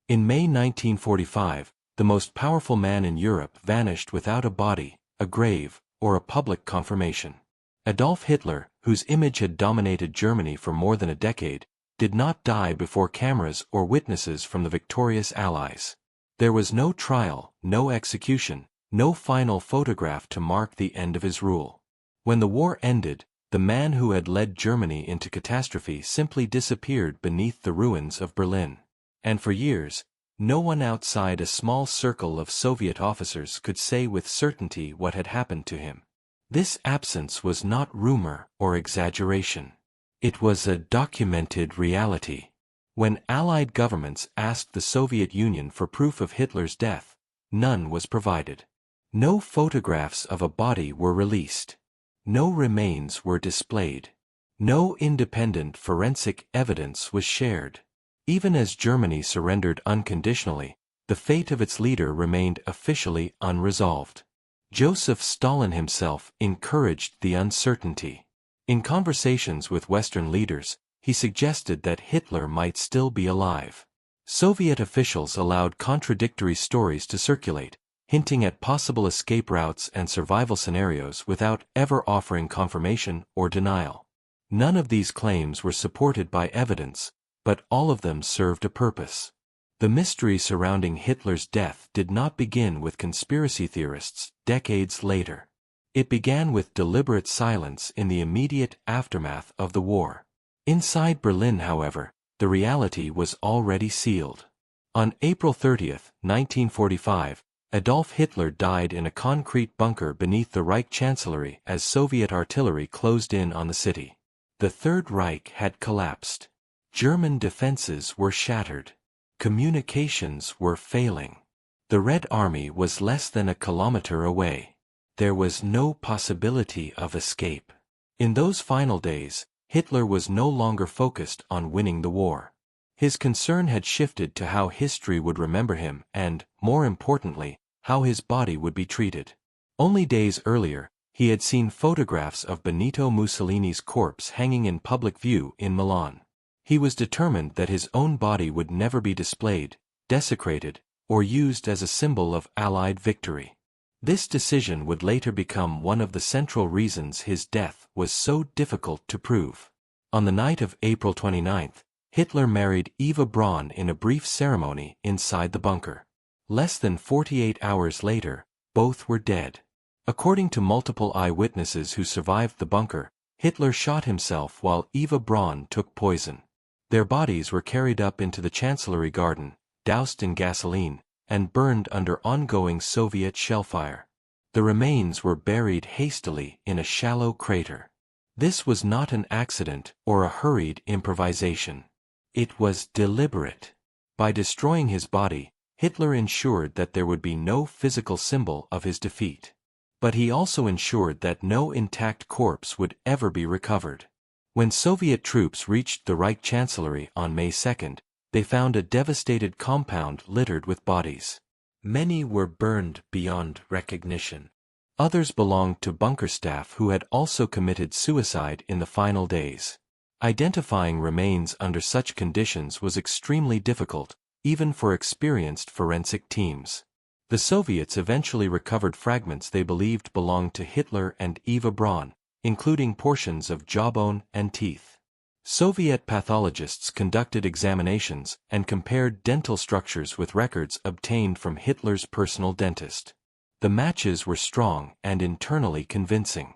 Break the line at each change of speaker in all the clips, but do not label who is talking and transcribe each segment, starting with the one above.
In May 1945, the most powerful man in Europe vanished without a body, a grave, or a public confirmation. Adolf Hitler, whose image had dominated Germany for more than a decade, did not die before cameras or witnesses from the victorious Allies. There was no trial, no execution, no final photograph to mark the end of his rule. When the war ended, the man who had led Germany into catastrophe simply disappeared beneath the ruins of Berlin. And for years, no one outside a small circle of Soviet officers could say with certainty what had happened to him. This absence was not rumor or exaggeration. It was a documented reality. When Allied governments asked the Soviet Union for proof of Hitler's death, none was provided. No photographs of a body were released. No remains were displayed. No independent forensic evidence was shared. Even as Germany surrendered unconditionally, the fate of its leader remained officially unresolved. Joseph Stalin himself encouraged the uncertainty. In conversations with Western leaders, he suggested that Hitler might still be alive. Soviet officials allowed contradictory stories to circulate, hinting at possible escape routes and survival scenarios without ever offering confirmation or denial. None of these claims were supported by evidence, but all of them served a purpose. The mystery surrounding Hitler's death did not begin with conspiracy theorists decades later. It began with deliberate silence in the immediate aftermath of the war. Inside Berlin, however, the reality was already sealed. On April 30, 1945, Adolf Hitler died in a concrete bunker beneath the Reich Chancellery as Soviet artillery closed in on the city. The Third Reich had collapsed. German defenses were shattered. Communications were failing. The Red Army was less than a kilometer away. There was no possibility of escape. In those final days, Hitler was no longer focused on winning the war. His concern had shifted to how history would remember him and, more importantly, how his body would be treated. Only days earlier, he had seen photographs of Benito Mussolini's corpse hanging in public view in Milan. He was determined that his own body would never be displayed, desecrated, or used as a symbol of Allied victory. This decision would later become one of the central reasons his death was so difficult to prove. On the night of April 29, Hitler married Eva Braun in a brief ceremony inside the bunker. Less than 48 hours later, both were dead. According to multiple eyewitnesses who survived the bunker, Hitler shot himself while Eva Braun took poison. Their bodies were carried up into the Chancellery garden, doused in gasoline, and burned under ongoing Soviet shellfire. The remains were buried hastily in a shallow crater. This was not an accident or a hurried improvisation. It was deliberate. By destroying his body, Hitler ensured that there would be no physical symbol of his defeat. But he also ensured that no intact corpse would ever be recovered. When Soviet troops reached the Reich Chancellery on May 2, they found a devastated compound littered with bodies. Many were burned beyond recognition. Others belonged to bunker staff who had also committed suicide in the final days. Identifying remains under such conditions was extremely difficult, even for experienced forensic teams. The Soviets eventually recovered fragments they believed belonged to Hitler and Eva Braun, including portions of jawbone and teeth. Soviet pathologists conducted examinations and compared dental structures with records obtained from Hitler's personal dentist. The matches were strong and internally convincing.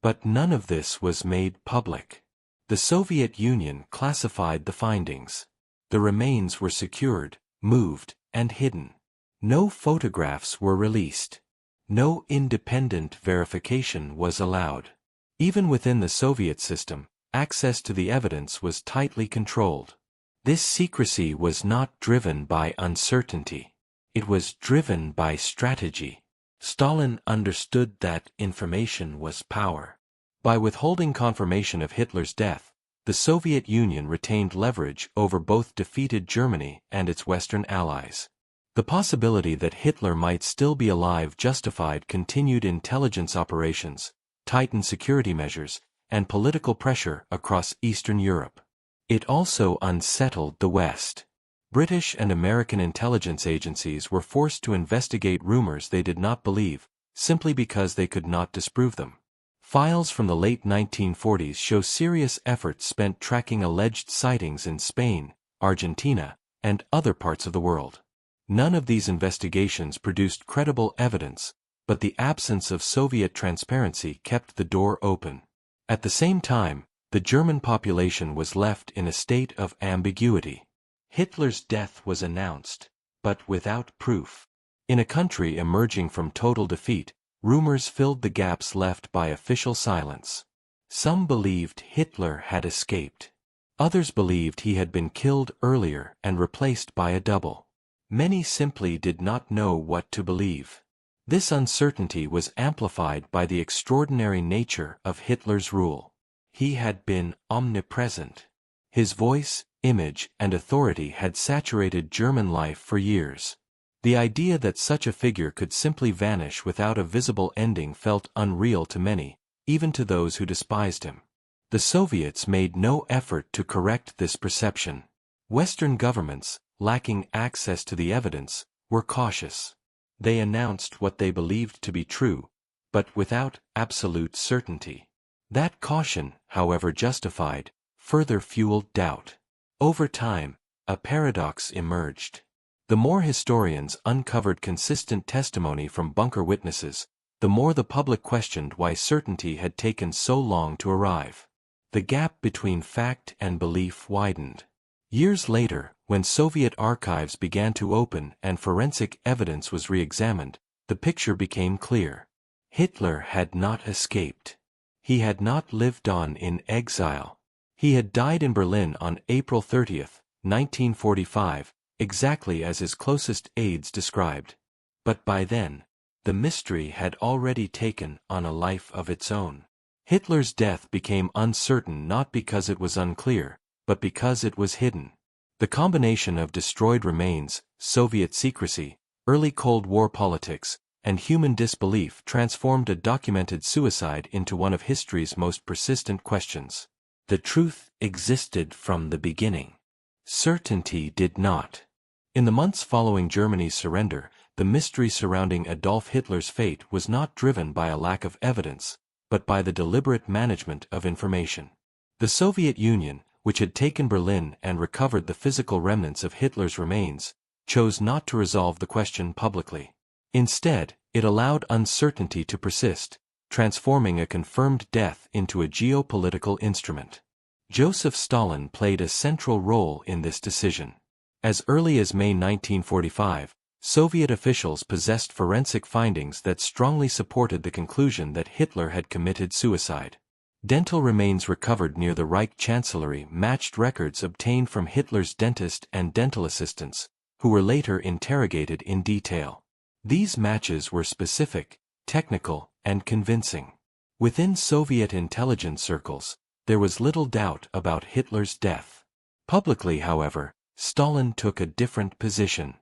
But none of this was made public. The Soviet Union classified the findings. The remains were secured, moved, and hidden. No photographs were released. No independent verification was allowed. Even within the Soviet system, access to the evidence was tightly controlled. This secrecy was not driven by uncertainty. It was driven by strategy. Stalin understood that information was power. By withholding confirmation of Hitler's death, the Soviet Union retained leverage over both defeated Germany and its Western allies. The possibility that Hitler might still be alive justified continued intelligence operations, tightened security measures, and political pressure across Eastern Europe. It also unsettled the West. British and American intelligence agencies were forced to investigate rumors they did not believe, simply because they could not disprove them. Files from the late 1940s show serious efforts spent tracking alleged sightings in Spain, Argentina, and other parts of the world. None of these investigations produced credible evidence, but the absence of Soviet transparency kept the door open. At the same time, the German population was left in a state of ambiguity. Hitler's death was announced, but without proof. In a country emerging from total defeat, rumors filled the gaps left by official silence. Some believed Hitler had escaped. Others believed he had been killed earlier and replaced by a double. Many simply did not know what to believe. This uncertainty was amplified by the extraordinary nature of Hitler's rule. He had been omnipresent. His voice, image, and authority had saturated German life for years. The idea that such a figure could simply vanish without a visible ending felt unreal to many, even to those who despised him. The Soviets made no effort to correct this perception. Western governments, lacking access to the evidence, were cautious. They announced what they believed to be true, but without absolute certainty. That caution, however justified, further fueled doubt. Over time, a paradox emerged. The more historians uncovered consistent testimony from bunker witnesses, the more the public questioned why certainty had taken so long to arrive. The gap between fact and belief widened. Years later, when Soviet archives began to open and forensic evidence was re-examined, the picture became clear. Hitler had not escaped. He had not lived on in exile. He had died in Berlin on April 30, 1945, exactly as his closest aides described. But by then, the mystery had already taken on a life of its own. Hitler's death became uncertain not because it was unclear, but because it was hidden. The combination of destroyed remains, Soviet secrecy, early Cold War politics, and human disbelief transformed a documented suicide into one of history's most persistent questions. The truth existed from the beginning. Certainty did not. In the months following Germany's surrender, the mystery surrounding Adolf Hitler's fate was not driven by a lack of evidence, but by the deliberate management of information. The Soviet Union, which had taken Berlin and recovered the physical remnants of Hitler's remains, chose not to resolve the question publicly. Instead, it allowed uncertainty to persist, transforming a confirmed death into a geopolitical instrument. Joseph Stalin played a central role in this decision. As early as May 1945, Soviet officials possessed forensic findings that strongly supported the conclusion that Hitler had committed suicide. Dental remains recovered near the Reich Chancellery matched records obtained from Hitler's dentist and dental assistants, who were later interrogated in detail. These matches were specific, technical, and convincing. Within Soviet intelligence circles, there was little doubt about Hitler's death. Publicly, however, Stalin took a different position.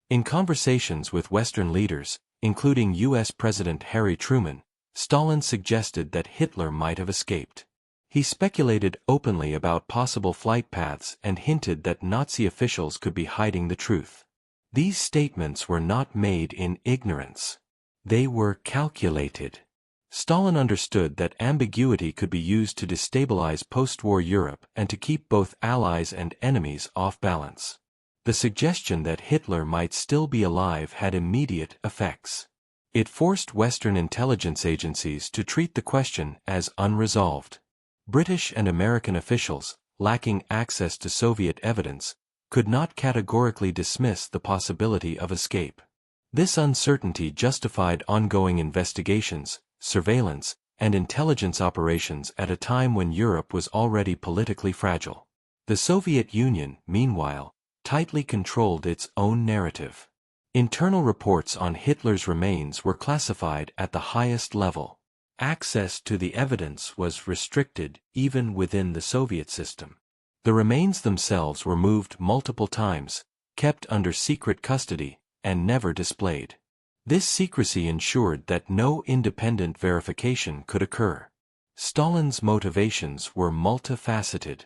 In conversations with Western leaders, including U.S. President Harry Truman, Stalin suggested that Hitler might have escaped. He speculated openly about possible flight paths and hinted that Nazi officials could be hiding the truth. These statements were not made in ignorance. They were calculated. Stalin understood that ambiguity could be used to destabilize post-war Europe and to keep both allies and enemies off balance. The suggestion that Hitler might still be alive had immediate effects. It forced Western intelligence agencies to treat the question as unresolved. British and American officials, lacking access to Soviet evidence, could not categorically dismiss the possibility of escape. This uncertainty justified ongoing investigations, surveillance, and intelligence operations at a time when Europe was already politically fragile. The Soviet Union, meanwhile, tightly controlled its own narrative. Internal reports on Hitler's remains were classified at the highest level. Access to the evidence was restricted even within the Soviet system. The remains themselves were moved multiple times, kept under secret custody, and never displayed. This secrecy ensured that no independent verification could occur. Stalin's motivations were multifaceted.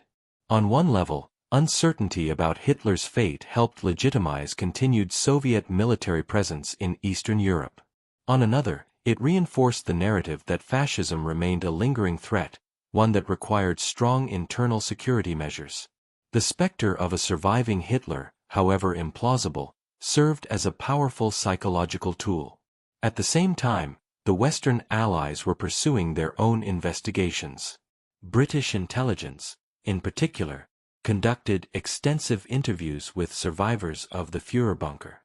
On one level, Uncertainty about Hitler's fate helped legitimize continued Soviet military presence in Eastern Europe. On another, it reinforced the narrative that fascism remained a lingering threat, one that required strong internal security measures. The specter of a surviving Hitler, however implausible, served as a powerful psychological tool. At the same time, the Western Allies were pursuing their own investigations. British intelligence, in particular, conducted extensive interviews with survivors of the Führerbunker.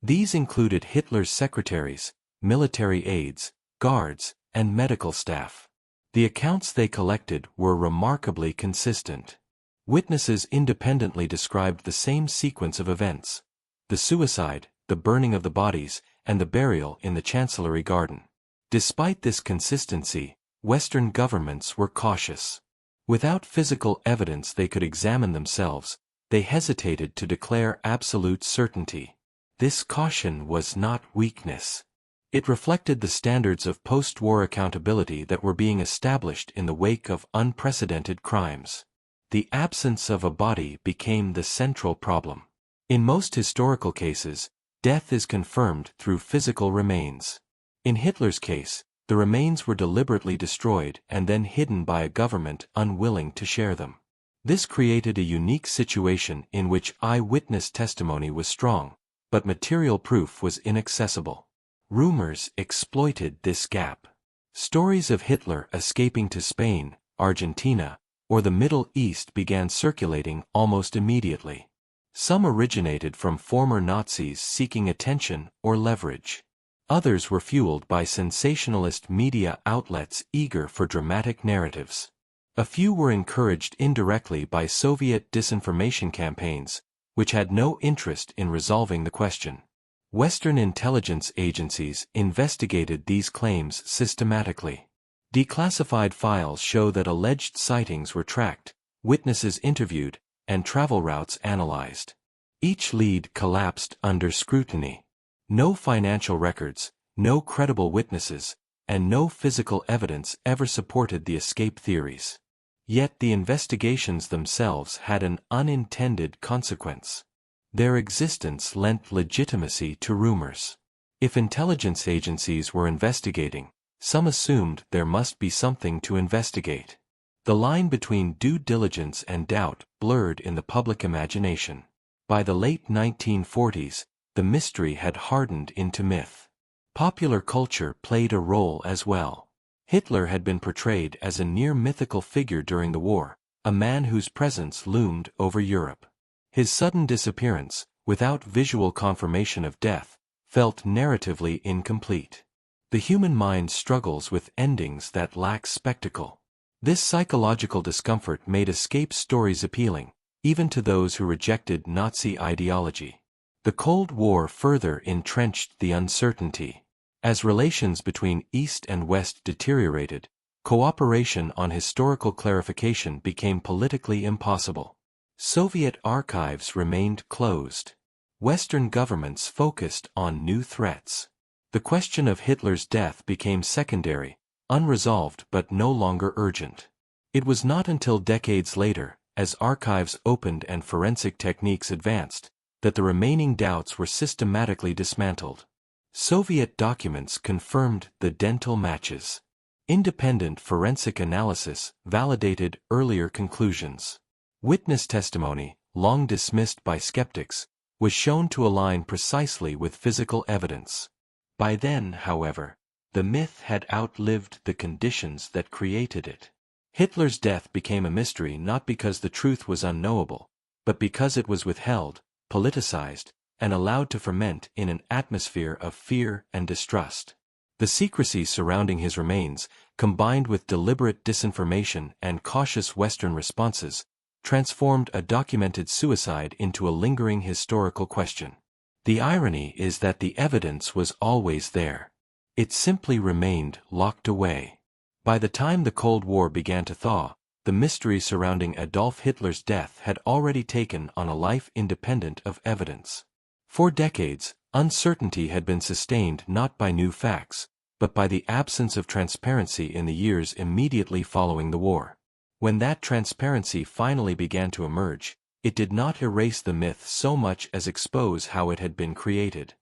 These included Hitler's secretaries, military aides, guards, and medical staff. The accounts they collected were remarkably consistent. Witnesses independently described the same sequence of events: the suicide, the burning of the bodies, and the burial in the Chancellery Garden. Despite this consistency, Western governments were cautious. Without physical evidence they could examine themselves, they hesitated to declare absolute certainty. This caution was not weakness. It reflected the standards of post-war accountability that were being established in the wake of unprecedented crimes. The absence of a body became the central problem. In most historical cases, death is confirmed through physical remains. In Hitler's case, the remains were deliberately destroyed and then hidden by a government unwilling to share them. This created a unique situation in which eyewitness testimony was strong, but material proof was inaccessible. Rumors exploited this gap. Stories of Hitler escaping to Spain, Argentina, or the Middle East began circulating almost immediately. Some originated from former Nazis seeking attention or leverage. Others were fueled by sensationalist media outlets eager for dramatic narratives. A few were encouraged indirectly by Soviet disinformation campaigns, which had no interest in resolving the question. Western intelligence agencies investigated these claims systematically. Declassified files show that alleged sightings were tracked, witnesses interviewed, and travel routes analyzed. Each lead collapsed under scrutiny. No financial records, no credible witnesses, and no physical evidence ever supported the escape theories. Yet the investigations themselves had an unintended consequence. Their existence lent legitimacy to rumors. If intelligence agencies were investigating, some assumed there must be something to investigate. The line between due diligence and doubt blurred in the public imagination. By the late 1940s, the mystery had hardened into myth. Popular culture played a role as well. Hitler had been portrayed as a near-mythical figure during the war, a man whose presence loomed over Europe. His sudden disappearance, without visual confirmation of death, felt narratively incomplete. The human mind struggles with endings that lack spectacle. This psychological discomfort made escape stories appealing, even to those who rejected Nazi ideology. The Cold War further entrenched the uncertainty. As relations between East and West deteriorated, cooperation on historical clarification became politically impossible. Soviet archives remained closed. Western governments focused on new threats. The question of Hitler's death became secondary, unresolved but no longer urgent. It was not until decades later, as archives opened and forensic techniques advanced, that the remaining doubts were systematically dismantled. Soviet documents confirmed the dental matches. Independent forensic analysis validated earlier conclusions. Witness testimony, long dismissed by skeptics, was shown to align precisely with physical evidence. By then, however, the myth had outlived the conditions that created it. Hitler's death became a mystery not because the truth was unknowable, but because it was withheld, politicized, and allowed to ferment in an atmosphere of fear and distrust. The secrecy surrounding his remains, combined with deliberate disinformation and cautious Western responses, transformed a documented suicide into a lingering historical question. The irony is that the evidence was always there. It simply remained locked away. By the time the Cold War began to thaw, the mystery surrounding Adolf Hitler's death had already taken on a life independent of evidence. For decades, uncertainty had been sustained not by new facts, but by the absence of transparency in the years immediately following the war. When that transparency finally began to emerge, it did not erase the myth so much as expose how it had been created.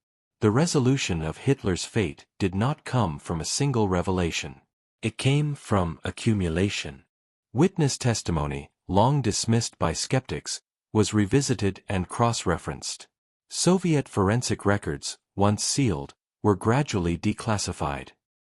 The resolution of Hitler's fate did not come from a single revelation. It came from accumulation. Witness testimony, long dismissed by skeptics, was revisited and cross-referenced. Soviet forensic records, once sealed, were gradually declassified.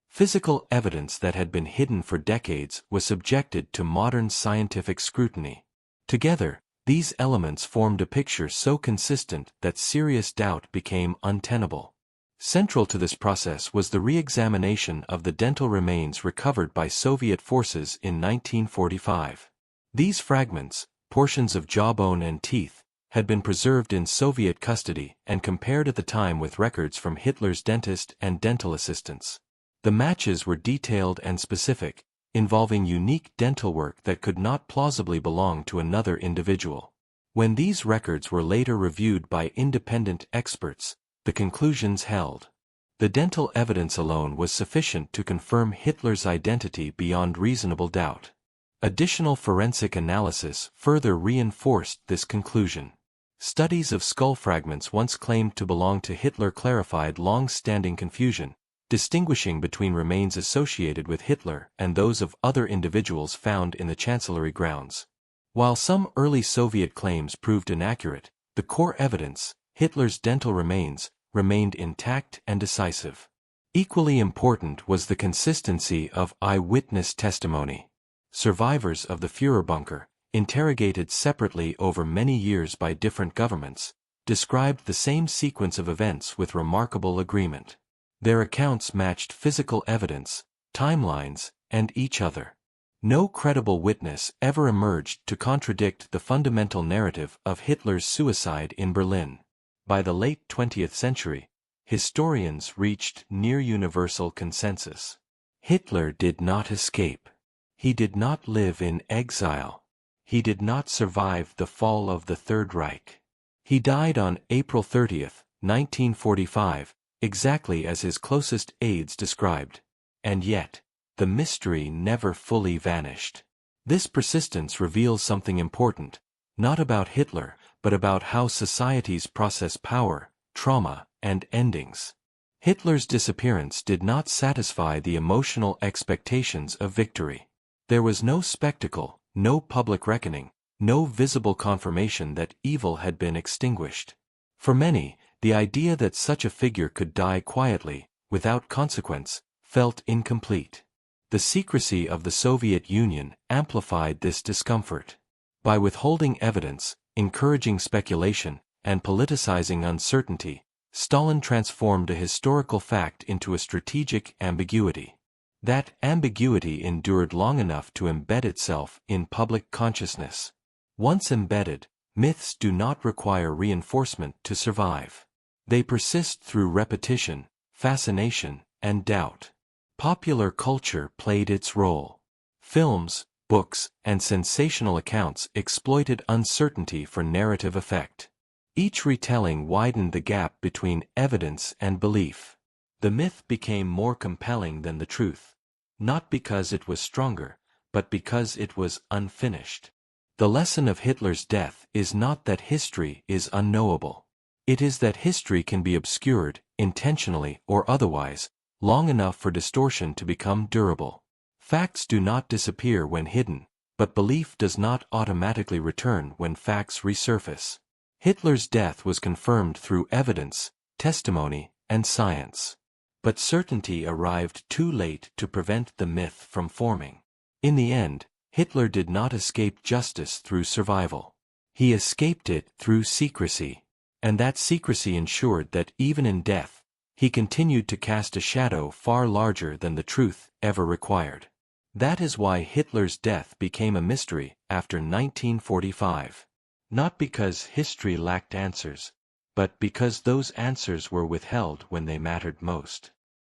Physical evidence that had been hidden for decades was subjected to modern scientific scrutiny. Together, these elements formed a picture so consistent that serious doubt became untenable. Central to this process was the re-examination of the dental remains recovered by Soviet forces in 1945. These fragments, portions of jawbone and teeth, had been preserved in Soviet custody and compared at the time with records from Hitler's dentist and dental assistants. The matches were detailed and specific, involving unique dental work that could not plausibly belong to another individual. When these records were later reviewed by independent experts, the conclusions held. The dental evidence alone was sufficient to confirm Hitler's identity beyond reasonable doubt. Additional forensic analysis further reinforced this conclusion. Studies of skull fragments once claimed to belong to Hitler clarified long-standing confusion, distinguishing between remains associated with Hitler and those of other individuals found in the Chancellery grounds. While some early Soviet claims proved inaccurate, the core evidence, Hitler's dental remains, remained intact and decisive. Equally important was the consistency of eyewitness testimony. Survivors of the Führerbunker, interrogated separately over many years by different governments, described the same sequence of events with remarkable agreement. Their accounts matched physical evidence, timelines, and each other. No credible witness ever emerged to contradict the fundamental narrative of Hitler's suicide in Berlin. By the late 20th century, historians reached near-universal consensus. Hitler did not escape. He did not live in exile. He did not survive the fall of the Third Reich. He died on April 30, 1945, exactly as his closest aides described. And yet, the mystery never fully vanished. This persistence reveals something important, not about Hitler, but about how societies process power, trauma, and endings. Hitler's disappearance did not satisfy the emotional expectations of victory. There was no spectacle, no public reckoning, no visible confirmation that evil had been extinguished. For many, the idea that such a figure could die quietly, without consequence, felt incomplete. The secrecy of the Soviet Union amplified this discomfort. By withholding evidence, encouraging speculation, and politicizing uncertainty, Stalin transformed a historical fact into a strategic ambiguity. That ambiguity endured long enough to embed itself in public consciousness. Once embedded, myths do not require reinforcement to survive. They persist through repetition, fascination, and doubt. Popular culture played its role. Films, books, and sensational accounts exploited uncertainty for narrative effect. Each retelling widened the gap between evidence and belief. The myth became more compelling than the truth, not because it was stronger, but because it was unfinished. The lesson of Hitler's death is not that history is unknowable. It is that history can be obscured, intentionally or otherwise, long enough for distortion to become durable. Facts do not disappear when hidden, but belief does not automatically return when facts resurface. Hitler's death was confirmed through evidence, testimony, and science. But certainty arrived too late to prevent the myth from forming. In the end, Hitler did not escape justice through survival. He escaped it through secrecy. And that secrecy ensured that even in death, he continued to cast a shadow far larger than the truth ever required. That is why Hitler's death became a mystery after 1945. Not because history lacked answers, but because those answers were withheld when they mattered most.